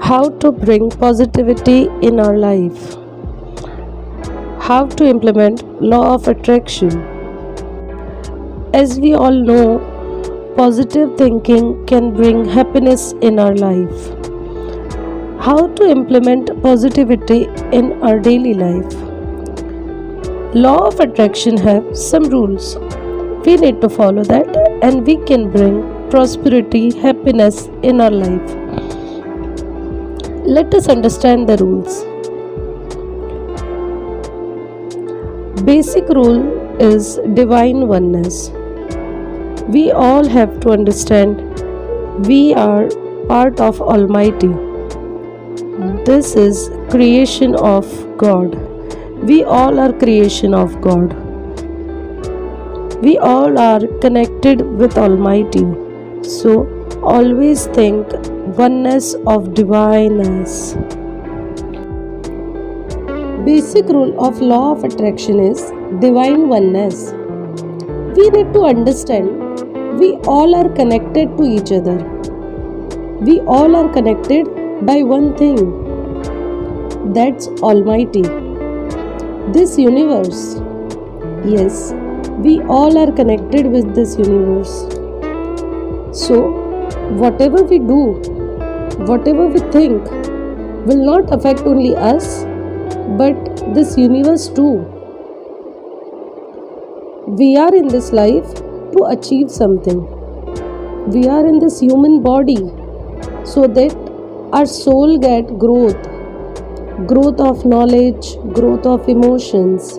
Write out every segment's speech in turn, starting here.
How to bring positivity in our life. How to implement law of attraction. As we all know, positive thinking can bring happiness in our life. How to implement positivity in our daily life. Law of attraction have some rules. We need to follow that and we can bring prosperity, happiness in our life. Let us understand the rules. Basic rule is divine oneness. We all have to understand we are part of Almighty. This is creation of God. We all are creation of God. We all are connected with Almighty. So always think oneness of divineness. Basic rule of law of attraction is divine oneness. We need to understand we all are connected to each other. We all are connected by one thing. That's Almighty. This universe. Yes, we all are connected with this universe. So, whatever we do, whatever we think, will not affect only us, but this universe too. We are in this life to achieve something. We are in this human body so that our soul get growth of knowledge, growth of emotions,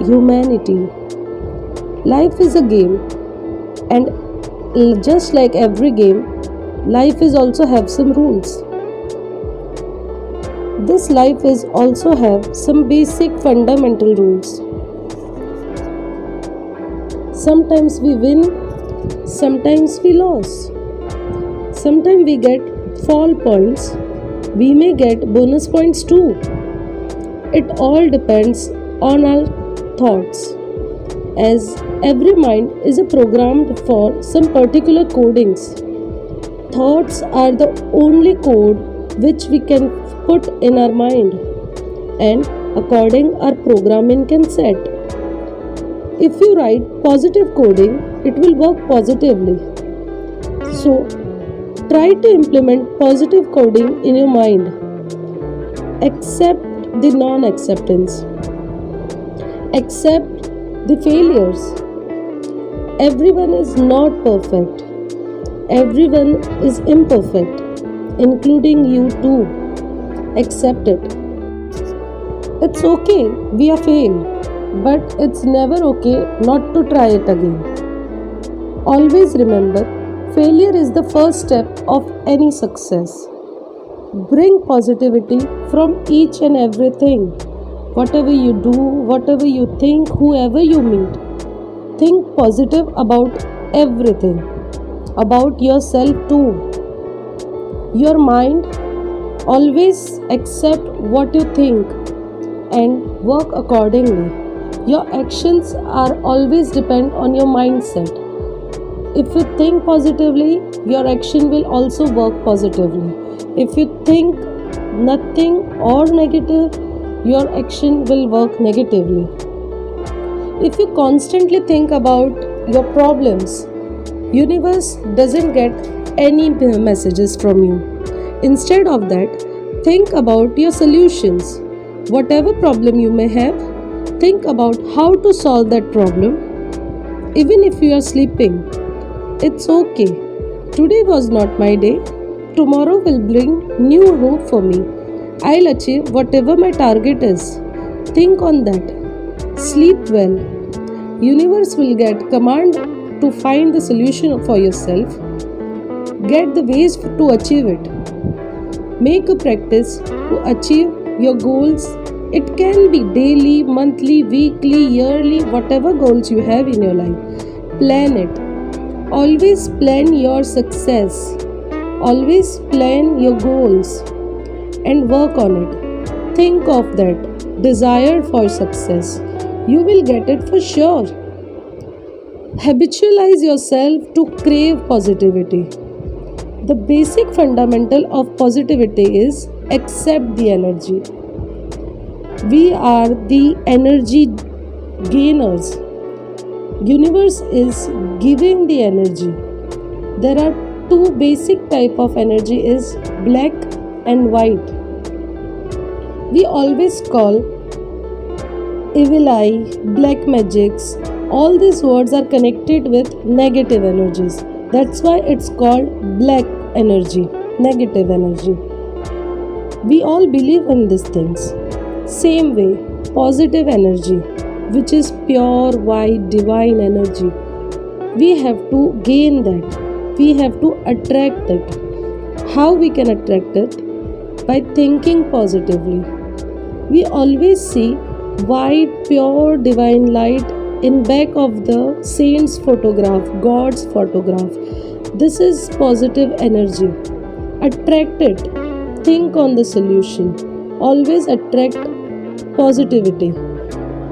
humanity. Life is a game, and just like every game, life is also have some rules. This life is also have some basic fundamental rules. Sometimes we win, sometimes we lose. Sometimes we get fall points, we may get bonus points too. It all depends on our thoughts, as every mind is programmed for some particular codings. Thoughts are the only code which we can put in our mind, and according our programming can set. If you write positive coding, it will work positively. So try to implement positive coding in your mind. Accept the non-acceptance. Accept the failures. Everyone is not perfect. Everyone is imperfect, including you too. Accept it. It's okay, we are failed, but it's never okay not to try it again. Always remember, failure is the first step of any success. Bring positivity from each and everything. Whatever you do, whatever you think, whoever you meet, think positive about everything, about yourself too. Your mind, always accept what you think and work accordingly. Your actions are always depend on your mindset. If you think positively, your action will also work positively. If you think nothing or negative, your action will work negatively. If you constantly think about your problems, universe doesn't get any messages from you. Instead of that, think about your solutions. Whatever problem you may have, think about how to solve that problem. Even if you are sleeping, it's okay. Today was not my day. Tomorrow will bring new hope for me. I'll achieve whatever my target is. Think on that. Sleep well. Universe will get command to find the solution for yourself. Get the ways to achieve it. Make a practice to achieve your goals. It can be daily, monthly, weekly, yearly, whatever goals you have in your life. Plan it. Always plan your success. Always plan your goals and work on it. Think of that desire for success. You will get it for sure. Habitualize yourself to crave positivity. The basic fundamental of positivity is accept the energy. We are the energy gainers. Universe is giving the energy. There are two basic type of energy is black and white. We always call evil eye, black magics. All these words are connected with negative energies. That's why it's called black energy, negative energy. We all believe in these things. Same way, positive energy, which is pure white divine energy. We have to gain that. We have to attract it. How we can attract it? By thinking positively. We always see white pure divine light in back of the saint's photograph, God's photograph. This is positive energy. Attract it. Think on the solution. Always attract positivity.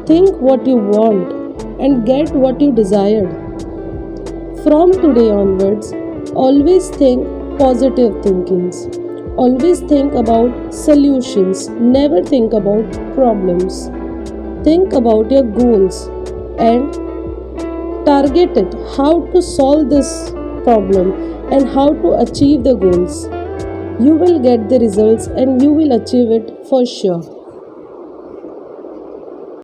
Think what you want and get what you desired. From today onwards, always think positive thinkings. Always think about solutions. Never think about problems. Think about your goals and target it. How to solve this problem and how to achieve the goals. You will get the results and you will achieve it for sure.